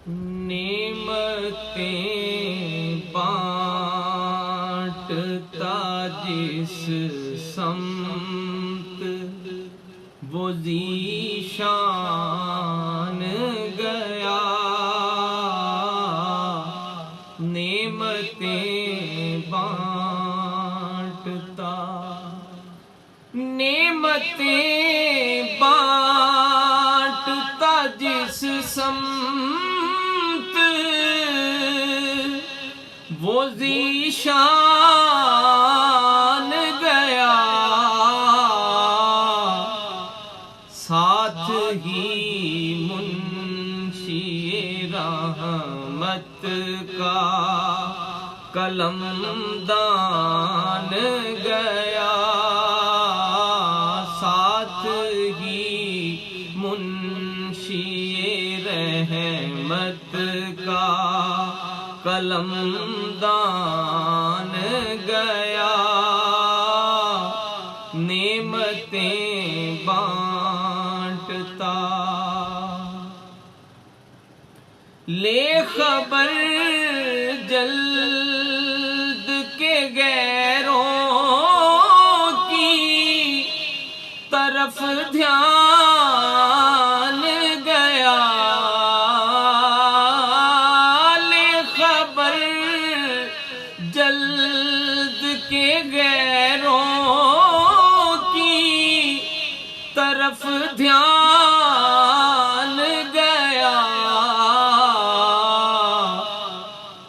نعمتیں بانٹتا جس سمت وہ ذیشان گیا، نعمتیں بانٹتا، نعمتیں بانٹتا جس سمت وہ ذیشان گیا، ساتھ ہی منشی رحمت کا قلم دان گیا، ساتھ ہی منشی رحمت کا قلم دان گیا، نعمتیں بانٹتا، لے خبر جلد کے غیروں کی طرف دھیان گیا، لے خبر جلد کے غیروں کی طرف دھیان گیا،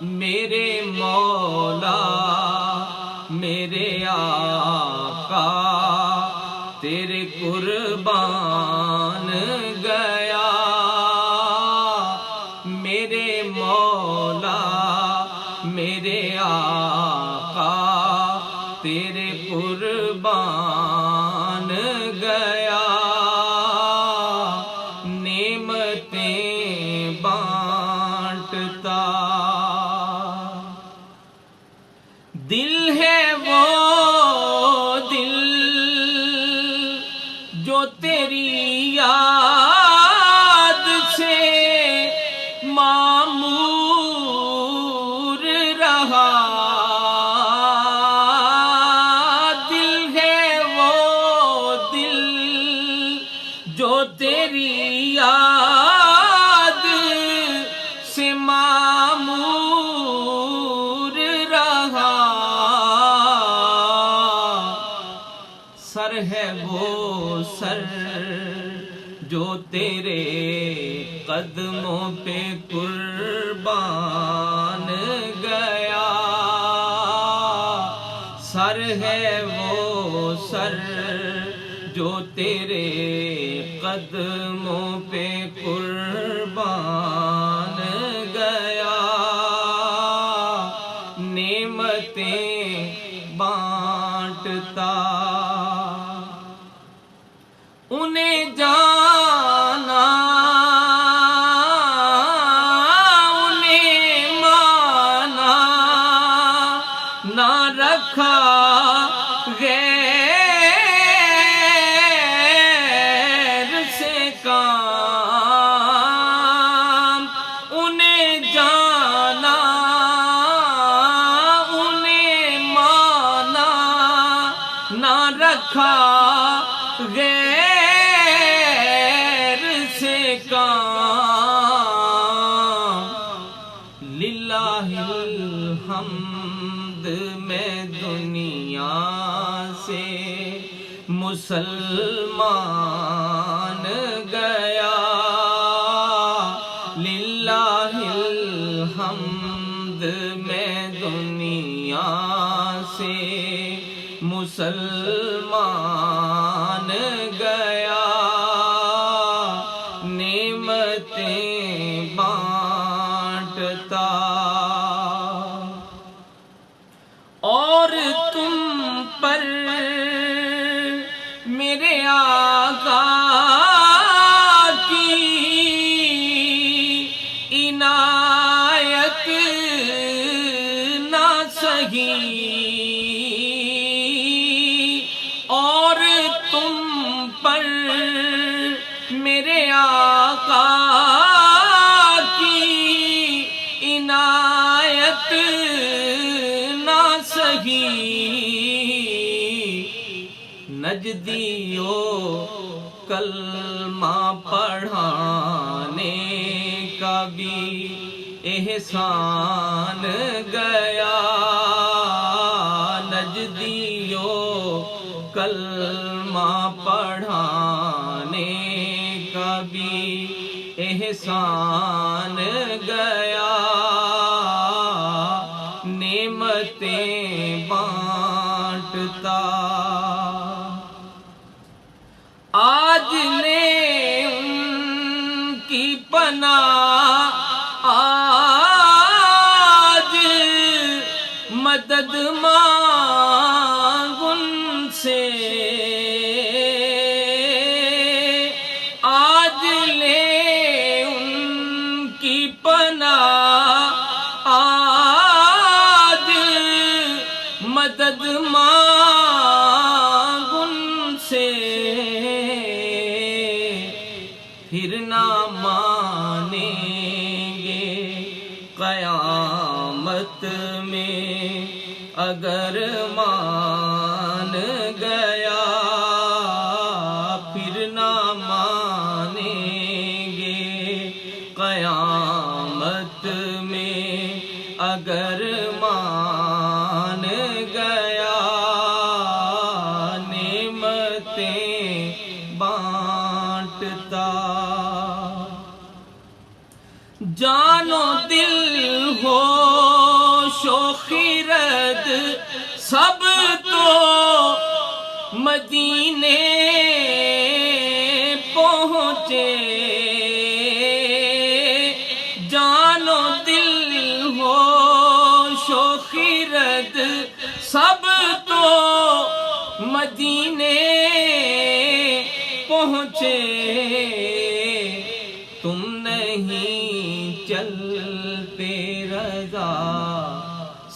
میرے مولا میرے آقا تیرے قربان گیا، میرے مولا میرے آقا تیرے قربان گیا، نعمتیں بانٹتا، دل ہے وہ دل جو تیری یاد سے معمور رہا، دل ہے وہ دل جو تیری یاد سے معمور رہا، سر ہے وہ سر جو تیرے قدموں پہ قربان گیا، سر ہے وہ سر جو تیرے قدموں پہ قربان گیا، نعمتیں بانٹتا، انہیں جانا انہیں مانا نہ رکھا غیر سے کام، انہیں جانا انہیں مانا نہ رکھا غیر سے کام، للہ الحمد میں دنیا سے مسلمان گیا، للہ الحمد میں دنیا سے مسلمان گیا، نعمتیں بانٹتا، اور تم پر میرے آقا کی عنایت نہ سہی، اور تم پر میرے آقا کی نجدیو کلمہ پڑھانے کا بھی احسان گیا، نجدیو کلمہ پڑھانے کا بھی احسان گیا، نعمتیں بانٹتا آج لے ان کی پناہ، آج مدد مانگ ان سے، آج لے ان کی پناہ، آج مدد مانگ ان سے، پھر نہ مانیں گے قیامت میں اگر مان گیا، پھر نہ مانیں گے قیامت میں اگر مان گیا، نعمتیں بانٹتا جان و دل ہوش و خرد سب تو مدینے پہنچے، جان و دل ہوش و خرد سب تو مدینے پہنچے، تم نہیں چلتے رضا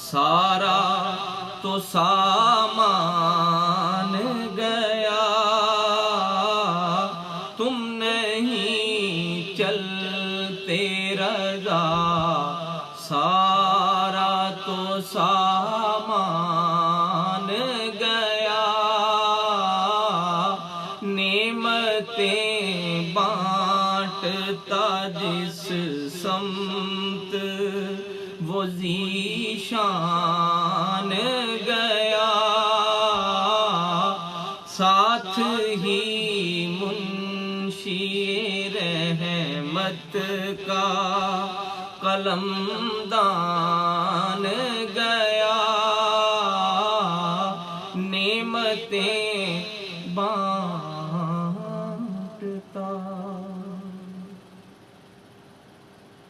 سارا تو سامان گیا، تم نہیں چلتے رضا سارا تو سامان گیا، نعمتیں بانٹتا جس سمت وہ ذیشان گیا، ساتھ ہی منشی رحمت کا قلم دان گیا، نعمتیں